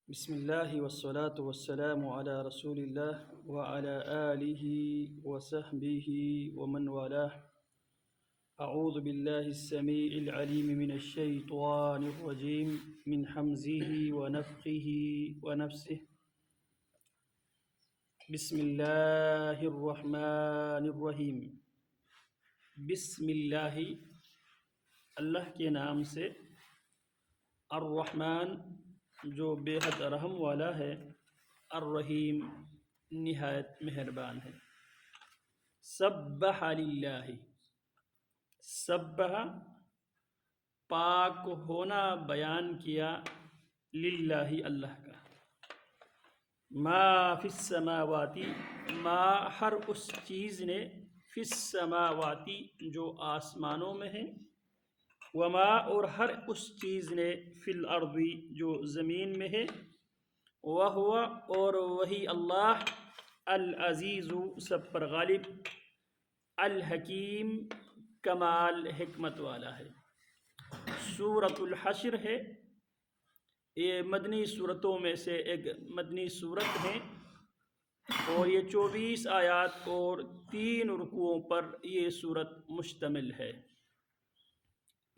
بسم الله والصلاة والسلام على رسول الله وعلى آله وصحبه ومن والاه. أعوذ بالله السميع العليم من الشيطان الرجيم من حمزه ونفخه ونفسه. بسم الله الرحمن الرحيم. بسم الله اللہ کے نام سے، الرحمن جو بے حد رحم والا ہے، الرحیم نہایت مہربان ہے۔ سبح للہ، سبح پاک ہونا بیان کیا، للہ اللہ کا، ما فی السماواتی ما ہر اس چیز نے، فی السماواتی جو آسمانوں میں ہے، وما اور ہر اس چیز نے، فی الارض جو زمین میں ہے، وہو اور وہی اللہ، العزیز سب پر غالب، الحکیم کمال حکمت والا ہے۔ سورۃ الحشر ہے، یہ مدنی صورتوں میں سے ایک مدنی صورت ہے، اور یہ 24 آیات اور 3 رکوعوں پر یہ صورت مشتمل ہے۔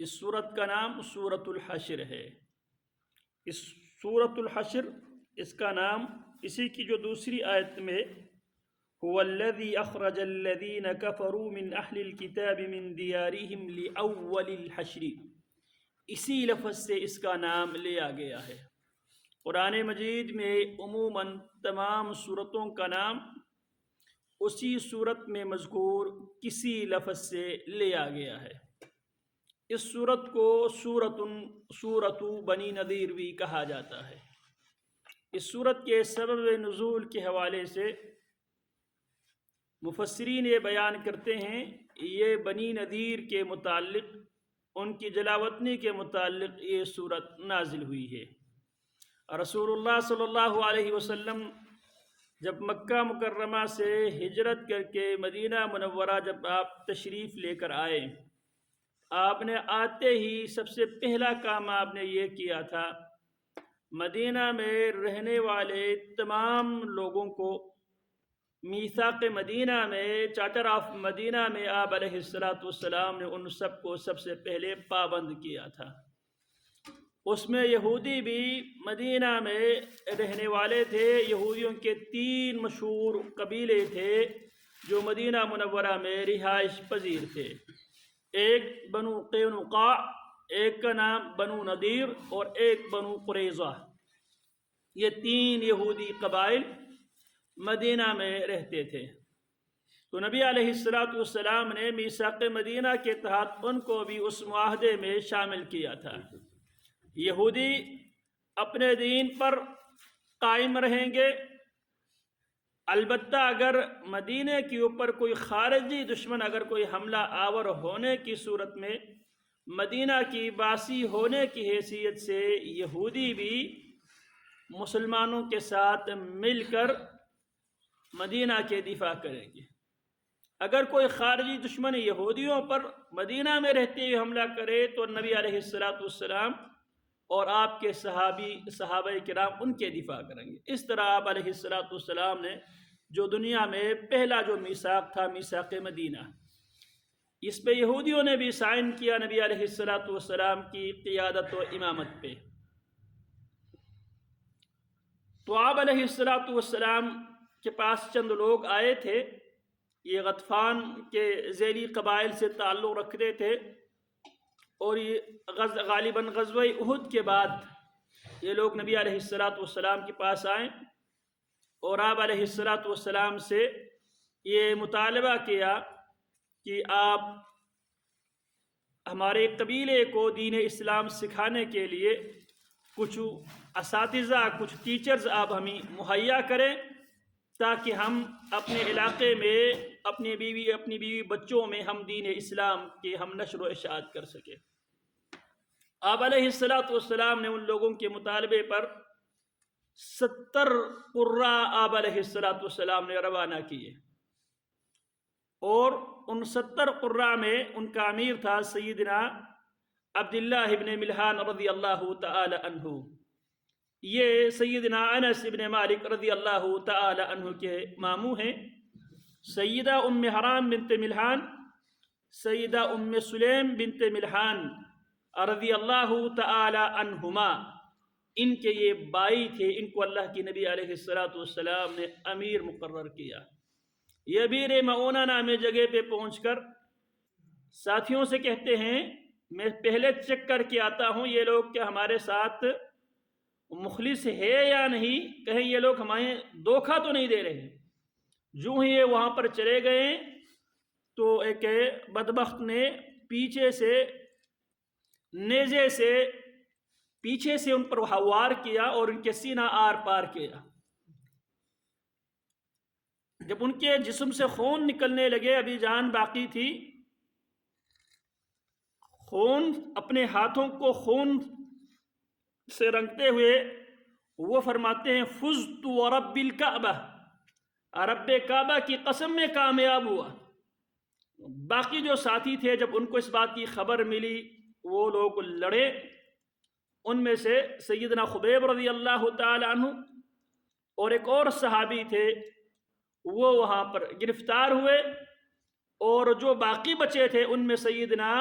اس صورت کا نام سورۃ الحشر ہے۔ اس سورۃ الحشر، اس کا نام اسی کی جو دوسری آیت میں هو الذي اخرج الذين كفروا من اهل الكتاب من ديارهم لاول الحشر، اسی لفظ سے اس کا نام لیا گیا ہے۔ قرآن مجید میں عموماً تمام صورتوں کا نام اسی صورت میں مذکور کسی لفظ سے لیا گیا ہے۔ اس صورت کو سورۃ بنی نذیر بھی کہا جاتا ہے۔ اس صورت کے سبب نزول کے حوالے سے مفسرین یہ بیان کرتے ہیں، یہ بنی نذیر کے متعلق، ان کی جلاوطنی کے متعلق یہ صورت نازل ہوئی ہے۔ رسول اللہ صلی اللہ علیہ وسلم جب مکہ مکرمہ سے ہجرت کر کے مدینہ منورہ جب آپ تشریف لے کر آئے، آپ نے آتے ہی سب سے پہلا کام آپ نے یہ کیا تھا، مدینہ میں رہنے والے تمام لوگوں کو میثاق مدینہ میں، چارٹر آف مدینہ میں آپ علیہ السلام نے ان سب کو سب سے پہلے پابند کیا تھا۔ اس میں یہودی بھی مدینہ میں رہنے والے تھے۔ یہودیوں کے 3 مشہور قبیلے تھے جو مدینہ منورہ میں رہائش پذیر تھے، ایک بنو قینقاع، ایک کا نام بنو نذیر، اور ایک بنو قریظہ۔ یہ 3 یہودی قبائل مدینہ میں رہتے تھے۔ تو نبی علیہ السلام نے میثاق مدینہ کے تحت ان کو بھی اس معاہدے میں شامل کیا تھا۔ یہودی اپنے دین پر قائم رہیں گے، البتہ اگر مدینہ کے اوپر کوئی خارجی دشمن، اگر کوئی حملہ آور ہونے کی صورت میں، مدینہ کی باسی ہونے کی حیثیت سے یہودی بھی مسلمانوں کے ساتھ مل کر مدینہ کے دفاع کریں گے۔ اگر کوئی خارجی دشمن یہودیوں پر مدینہ میں رہتے ہوئے حملہ کرے تو نبی علیہ السلام اور آپ کے صحابہ کرام ان کے دفاع کریں گے۔ اس طرح آپ علیہ السلام نے جو دنیا میں پہلا جو میثاق تھا، میثاق مدینہ، اس پہ یہودیوں نے بھی سائن کیا نبی علیہ السلام کی قیادت و امامت پہ۔ تو آپ علیہ السلام کے پاس چند لوگ آئے تھے، یہ غطفان کے ذیلی قبائل سے تعلق رکھتے تھے، اور یہ غالباً غزوہ احد کے بعد یہ لوگ نبی علیہ السلام کے پاس آئیں اور آپ علیہ السلام سے یہ مطالبہ کیا کہ آپ ہمارے قبیلے کو دین اسلام سکھانے کے لیے کچھ اساتذہ، کچھ ٹیچرز آپ ہمیں مہیا کریں، تاکہ ہم اپنے علاقے میں اپنی بیوی بچوں میں ہم دین اسلام کے ہم نشر و اشاعت کر سکیں۔ آپ علیہ السلام نے ان لوگوں کے مطالبے پر 70 قراء آپ علیہ السلام نے روانہ کیے، اور ان 70 قراء میں ان کا امیر تھا سیدنا عبداللہ ابن ملحان رضی اللہ تعالی عنہ۔ یہ سیدنا انس بن مالک رضی اللہ تعالی عنہ کے ماموں ہیں۔ سیدہ ام حرام بنت ملحان، سیدہ ام سلیم بنت ملحان رضی اللہ تعالی عنہما، ان کے یہ بائی تھے۔ ان کو اللہ کی نبی علیہ السلام نے امیر مقرر کیا۔ یہ بیر معونہ نامی جگہ پہ پہنچ کر ساتھیوں سے کہتے ہیں میں پہلے چیک کر کے آتا ہوں یہ لوگ کیا ہمارے ساتھ مخلص ہے یا نہیں، کہیں یہ لوگ ہمیں دھوکہ تو نہیں دے رہے۔ جو ہی یہ وہاں پر چلے گئے تو ایک بدبخت نے پیچھے سے نیزے سے پیچھے سے ان پر وار کیا اور ان کے سینہ آر پار کیا۔ جب ان کے جسم سے خون نکلنے لگے، ابھی جان باقی تھی، خون اپنے ہاتھوں کو خون سے رنگتے ہوئے وہ فرماتے ہیں فزت ورب الکعبہ، رب کعبہ کی قسم میں کامیاب ہوا۔ باقی جو ساتھی تھے جب ان کو اس بات کی خبر ملی وہ لوگ لڑے۔ ان میں سے سیدنا خبیب رضی اللہ تعالی عنہ اور ایک اور صحابی تھے، وہ وہاں پر گرفتار ہوئے، اور جو باقی بچے تھے ان میں سیدنا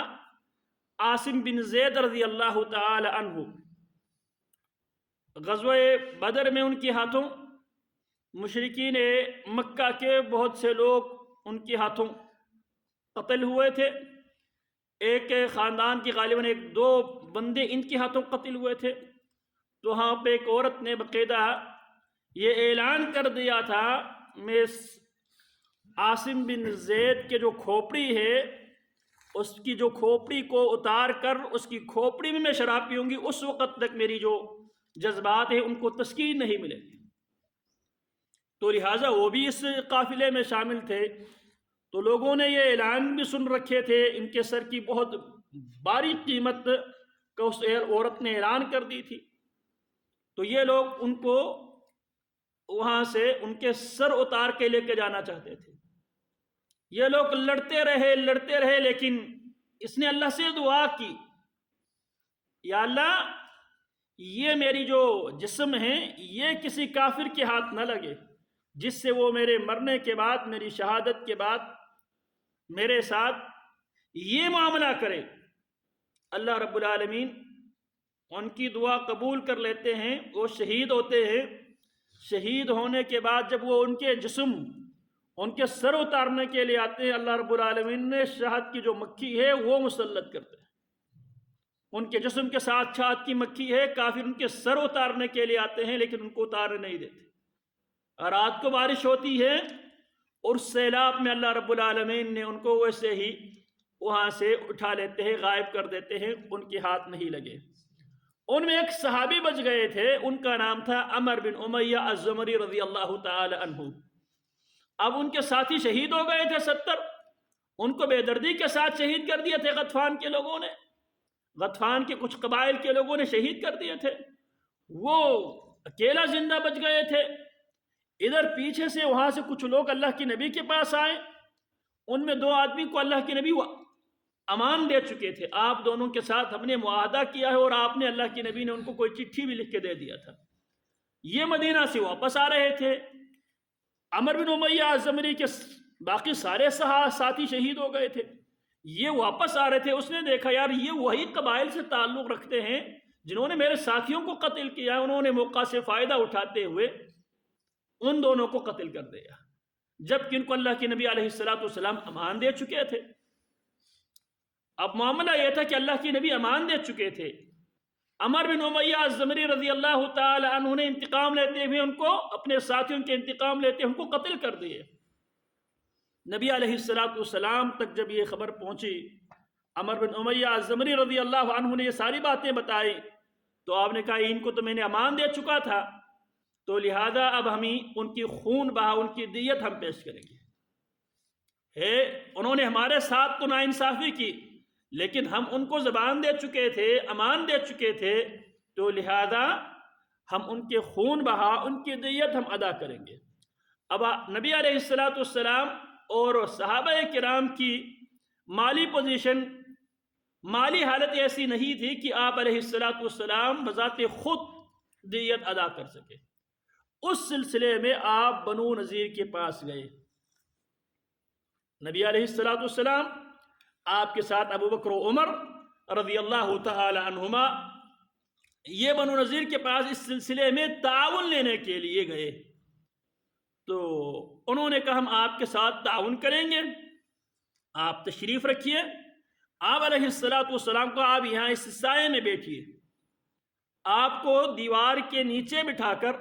عاصم بن زید رضی اللہ تعالی عنہ، غزوہ بدر میں ان کے ہاتھوں مشرکین مکہ کے بہت سے لوگ ان کے ہاتھوں قتل ہوئے تھے۔ ایک خاندان کی غالباً 1-2 بندے ان کے ہاتھوں قتل ہوئے تھے۔ تو وہاں پہ ایک عورت نے باقاعدہ یہ اعلان کر دیا تھا میں عاصم بن زید کے جو کھوپڑی ہے اس کی جو کھوپڑی کو اتار کر اس کی کھوپڑی میں شراب پیوں گی، اس وقت تک میری جو جذبات ہیں ان کو تسکین نہیں ملے گی۔ تو لہٰذا وہ بھی اس قافلے میں شامل تھے۔ تو لوگوں نے یہ اعلان بھی سن رکھے تھے، ان کے سر کی بہت باری قیمت کا اس عورت نے اعلان کر دی تھی۔ تو یہ لوگ ان کو وہاں سے ان کے سر اتار کے لے کے جانا چاہتے تھے۔ یہ لوگ لڑتے رہے، لیکن اس نے اللہ سے دعا کی، یا اللہ یہ میری جو جسم ہے یہ کسی کافر کے ہاتھ نہ لگے، جس سے وہ میرے مرنے کے بعد، میری شہادت کے بعد میرے ساتھ یہ معاملہ کرے۔ اللہ رب العالمین ان کی دعا قبول کر لیتے ہیں، وہ شہید ہوتے ہیں۔ شہید ہونے کے بعد جب وہ ان کے جسم ان کے سر اتارنے کے لیے آتے ہیں، اللہ رب العالمین نے شہد کی جو مکھی ہے وہ مسلط کرتے ہیں۔ ان کے جسم کے ساتھ شہد کی مکھی ہے، کافر ان کے سر اتارنے کے لیے آتے ہیں لیکن ان کو اتارنے نہیں دیتے۔ رات کو بارش ہوتی ہے اور سیلاب میں اللہ رب العالمین نے ان کو ویسے ہی وہاں سے اٹھا لیتے ہیں، غائب کر دیتے ہیں، ان کے ہاتھ نہیں لگے۔ ان میں ایک صحابی بچ گئے تھے، ان کا نام تھا عمر بن امیہ الزمری رضی اللہ تعالی عنہ۔ اب ان کے ساتھی شہید ہو گئے تھے 70، ان کو بے دردی کے ساتھ شہید کر دیے تھے غطفان کے لوگوں نے، غطفان کے کچھ قبائل کے لوگوں نے شہید کر دیے تھے۔ وہ اکیلا زندہ بچ گئے تھے۔ ادھر پیچھے سے وہاں سے کچھ لوگ اللہ کے نبی کے پاس آئے، ان میں 2 آدمی کو اللہ کے نبی امان دے چکے تھے، آپ دونوں کے ساتھ ہم نے معاہدہ کیا ہے، اور آپ نے اللہ کے نبی نے ان کو کوئی چٹھی بھی لکھ کے دے دیا تھا۔ یہ مدینہ سے واپس آ رہے تھے۔ عمر بن امیہ الزمری کے باقی سارے ساتھی شہید ہو گئے تھے، یہ واپس آ رہے تھے۔ اس نے دیکھا یار یہ وہی قبائل سے تعلق رکھتے ہیں جنہوں نے میرے ساتھیوں کو قتل کیا، انہوں نے موقع سے فائدہ اٹھاتے ہوئے ان دونوں کو قتل کر دیا، جبکہ ان کو اللہ کے نبی علیہ السلام امان دے چکے تھے۔ اب معاملہ یہ تھا کہ اللہ کے نبی امان دے چکے تھے، عمر بن امیہ الزمری رضی اللہ تعالی عنہ نے انتقام لیتے ہوئے ان کو، اپنے ساتھیوں کے انتقام لیتے ان کو قتل کر دیے۔ نبی علیہ السلام تک جب یہ خبر پہنچی، عمر بن امیہ الزمری رضی اللہ عنہ نے یہ ساری باتیں بتائی، تو آپ نے کہا ان کو تو میں نے امان دے چکا تھا، تو لہذا اب ہمیں ان کی خون بہا، ان کی دیت ہم پیش کریں گے۔ انہوں نے ہمارے ساتھ تو ناانصافی کی، لیکن ہم ان کو زبان دے چکے تھے، امان دے چکے تھے، تو لہذا ہم ان کے خون بہا، ان کی دیت ہم ادا کریں گے۔ اب نبی علیہ السلام اور صحابہ کرام کی مالی پوزیشن، مالی حالت ایسی نہیں تھی کہ آپ علیہ السلام بذات خود دیت ادا کر سکے۔ اس سلسلے میں آپ بنو نذیر کے پاس گئے۔ نبی علیہ السلام آپ کے ساتھ ابو بکر و عمر رضی اللہ تعالی عنہما یہ بنو نذیر کے پاس اس سلسلے میں تعاون لینے کے لیے گئے۔ تو انہوں نے کہا ہم آپ کے ساتھ تعاون کریں گے، آپ تشریف رکھیے۔ آپ علیہ السلام کو آپ یہاں اس سائے میں بیٹھیے۔ آپ کو دیوار کے نیچے بٹھا کر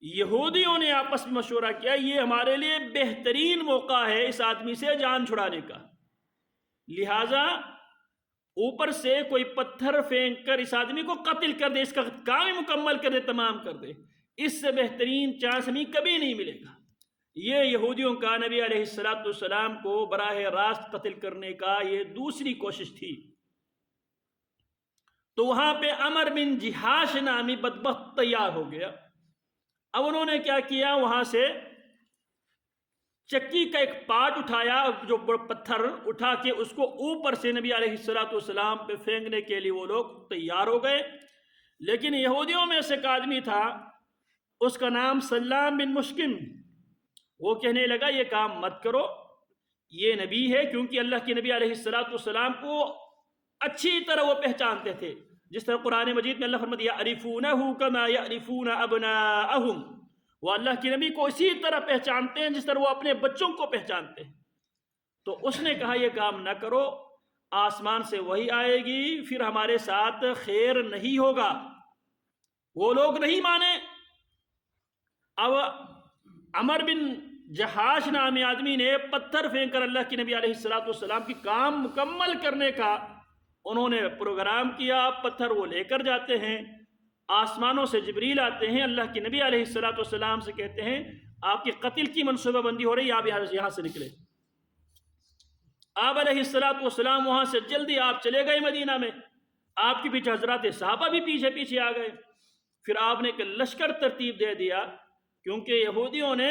یہودیوں نے آپس میں مشورہ کیا یہ ہمارے لیے بہترین موقع ہے اس آدمی سے جان چھڑانے کا، لہٰذا اوپر سے کوئی پتھر پھینک کر اس آدمی کو قتل کر دے، اس کا کام مکمل کر دے، تمام کر دے، اس سے بہترین چانس ہمیں کبھی نہیں ملے گا۔ یہ یہودیوں کا نبی علیہ السلام کو براہ راست قتل کرنے کا یہ دوسری کوشش تھی۔ تو وہاں پہ عمر بن جہاش نامی بدبخت تیار ہو گیا۔ اب انہوں نے کیا کیا، وہاں سے چکی کا ایک پارٹ اٹھایا، جو پتھر اٹھا کے اس کو اوپر سے نبی علیہ السلام پہ پھینکنے کے لیے وہ لوگ تیار ہو گئے۔ لیکن یہودیوں میں سے ایک آدمی تھا، اس کا نام سلام بن مشکم، وہ کہنے لگا یہ کام مت کرو، یہ نبی ہے، کیونکہ اللہ کے نبی علیہ السلام کو اچھی طرح وہ پہچانتے تھے، جس طرح قرآن مجید میں اللہ فرماتا ہے یعرفونہ کما یعرفون ابناءہم، وہ اللہ کے نبی کو اسی طرح پہچانتے ہیں جس طرح وہ اپنے بچوں کو پہچانتے ہیں۔ تو اس نے کہا یہ کام نہ کرو، آسمان سے وحی آئے گی، پھر ہمارے ساتھ خیر نہیں ہوگا۔ وہ لوگ نہیں مانے۔ اب عمر بن جہاش نامی آدمی نے پتھر پھینک کر اللہ کے نبی علیہ السلام کی کام مکمل کرنے کا انہوں نے پروگرام کیا۔ پتھر وہ لے کر جاتے ہیں، آسمانوں سے جبریل آتے ہیں، اللہ کے نبی علیہ السلام سے کہتے ہیں آپ کی قتل کی منصوبہ بندی ہو رہی ہے، آپ یہاں سے نکلے۔ آپ علیہ السلام وہاں سے جلدی آپ چلے گئے مدینہ میں، آپ کے پیچھے حضرات صحابہ بھی پیچھے پیچھے آ گئے۔ پھر آپ نے ایک لشکر ترتیب دے دیا، کیونکہ یہودیوں نے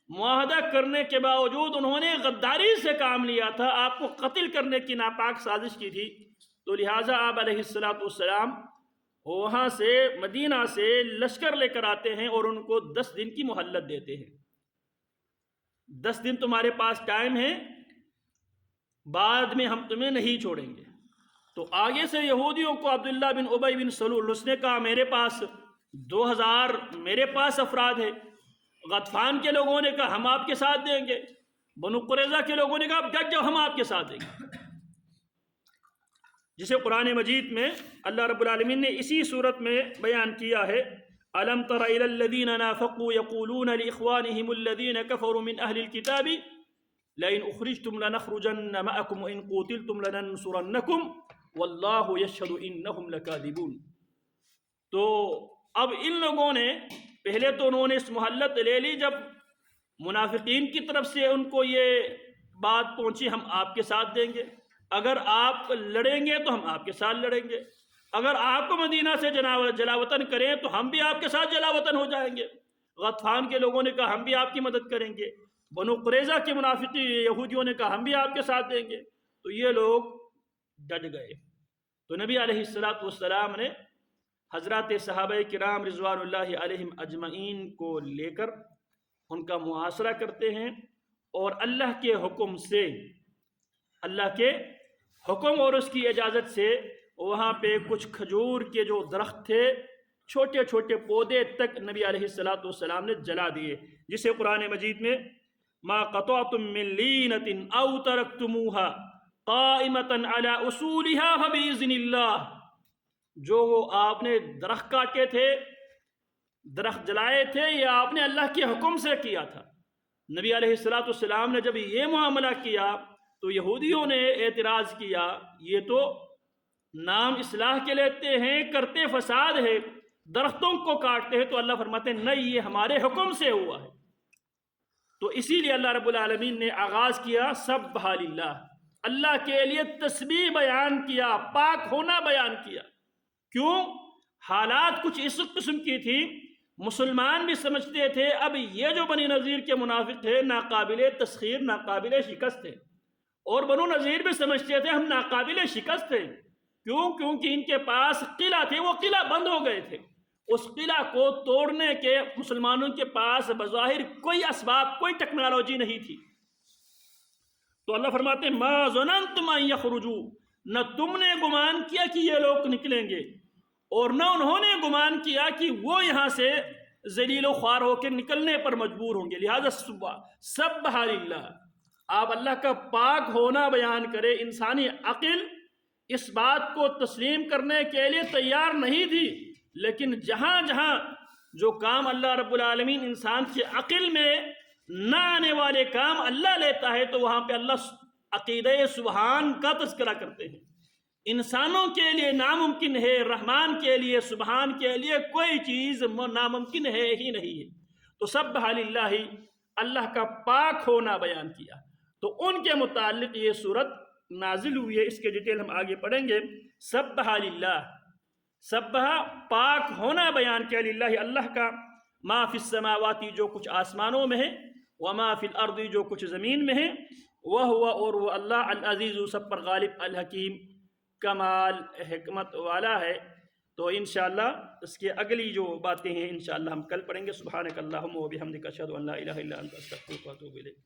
معاہدہ کرنے کے باوجود انہوں نے غداری سے کام لیا تھا، آپ کو قتل کرنے کی ناپاک سازش کی تھی، تو لہٰذا آپ علیہ السلام وہاں سے مدینہ سے لشکر لے کر آتے ہیں اور ان کو 10 دن کی مہلت دیتے ہیں۔ 10 دن تمہارے پاس ٹائم ہے، بعد میں ہم تمہیں نہیں چھوڑیں گے۔ تو آگے سے یہودیوں کو عبداللہ بن ابی بن سلول اس نے کہا میرے پاس 2000 میرے پاس افراد ہے۔ غطفان کے لوگوں نے کہا ہم آپ کے ساتھ دیں گے۔ بنو قریظہ کے لوگوں نے کہا ڈٹ جاؤ، ہم آپ کے ساتھ دیں گے، جسے قرآن مجید میں اللہ رب العالمین نے اسی صورت میں بیان کیا ہے أَلَمْ تَرَ إِلَى الَّذِينَ نَافَقُوا يَقُولُونَ لِإِخْوَانِهِمُ الَّذِينَ كَفَرُوا مِنْ أَهْلِ الْكِتَابِ لَئِنْ أُخْرِجْتُمْ لَنَخْرُجَنَّ مَعَكُمْ وَإِنْ قُوتِلْتُمْ لَنَنْصُرَنَّكُمْ وَاللَّهُ يَشْهَدُ إِنَّهُمْ لَكَاذِبُونَ۔ تو اب ان لوگوں نے پہلے تو انہوں نے اس مہلت لے لی، جب منافقین کی طرف سے ان کو یہ بات پہنچی ہم آپ کے ساتھ دیں گے، اگر آپ لڑیں گے تو ہم آپ کے ساتھ لڑیں گے، اگر آپ کو مدینہ سے جلاوطن کریں تو ہم بھی آپ کے ساتھ جلاوطن ہو جائیں گے۔ غطفان کے لوگوں نے کہا ہم بھی آپ کی مدد کریں گے، بنو قریظہ کے منافقی یہودیوں نے کہا ہم بھی آپ کے ساتھ دیں گے۔ تو یہ لوگ ڈٹ گئے۔ تو نبی علیہ السلام نے حضرات صحابہ کرام رضوان اللہ علیہم اجمعین کو لے کر ان کا محاصرہ کرتے ہیں، اور اللہ کے حکم سے، اللہ کے حکم اور اس کی اجازت سے وہاں پہ کچھ کھجور کے جو درخت تھے، چھوٹے چھوٹے پودے تک نبی علیہ السلام نے جلا دیے، جسے قرآن مجید میں ما قطعتم من لینۃ او ترکتموها قائمة على اصولها فبإذن اللہ، جو آپ نے درخت کاٹے تھے، درخت جلائے تھے، یہ آپ نے اللہ کے حکم سے کیا تھا۔ نبی علیہ السلام نے جب یہ معاملہ کیا تو یہودیوں نے اعتراض کیا یہ تو نام اصلاح کے لیتے ہیں، کرتے فساد ہے، درختوں کو کاٹتے ہیں، تو اللہ فرماتے ہیں نہیں، یہ ہمارے حکم سے ہوا ہے۔ تو اسی لیے اللہ رب العالمین نے آغاز کیا سبح للہ، اللہ کے لیے تسبیح بیان کیا، پاک ہونا بیان کیا۔ کیوں؟ حالات کچھ اس قسم کی تھی، مسلمان بھی سمجھتے تھے اب یہ جو بنی نذیر کے منافق تھے ناقابل تسخیر، ناقابل شکست تھے، اور بنو نذیر بھی سمجھتے تھے ہم ناقابل شکست تھے۔ کیوں؟ کیونکہ ان کے پاس قلعہ تھے، وہ قلعہ بند ہو گئے تھے، اس قلعہ کو توڑنے کے مسلمانوں کے پاس بظاہر کوئی اسباب، کوئی ٹیکنالوجی نہیں تھی۔ تو اللہ فرماتے ہیں ما ظننتم ان یخرجوا، نہ تم نے گمان کیا کہ یہ لوگ نکلیں گے، اور نہ انہوں نے گمان کیا کہ وہ یہاں سے ذلیل و خوار ہو کے نکلنے پر مجبور ہوں گے۔ لہذا سبح للہ، آپ اللہ کا پاک ہونا بیان کرے۔ انسانی عقل اس بات کو تسلیم کرنے کے لیے تیار نہیں تھی، لیکن جہاں جہاں جو کام اللہ رب العالمین انسان کی عقل میں نہ آنے والے کام اللہ لیتا ہے، تو وہاں پہ اللہ عقیدہ سبحان کا تذکرہ کرتے ہیں۔ انسانوں کے لیے ناممکن ہے، رحمان کے لیے، سبحان کے لیے کوئی چیز ناممکن ہے ہی نہیں ہے۔ تو سبح للہ، اللہ کا پاک ہونا بیان کیا۔ تو ان کے متعلق یہ صورت نازل ہوئی ہے، اس کے ڈیٹیل ہم آگے پڑھیں گے۔ سبح للہ، سبح پاک ہونا بیان کیا، للہ اللہ کا، ما فی السماوات جو کچھ آسمانوں میں ہے، وما فی الارض جو کچھ زمین میں ہے، وہو اور وہ اللہ، العزیز سب پر غالب، الحکیم کمال حکمت والا ہے۔ تو انشاءاللہ اس کے اگلی جو باتیں ہیں انشاءاللہ ہم کل پڑھیں گے۔ سبحانک اللہم و بحمدک، اشہد ان لا الہ الا انت، استغفرک و اتوب الیک۔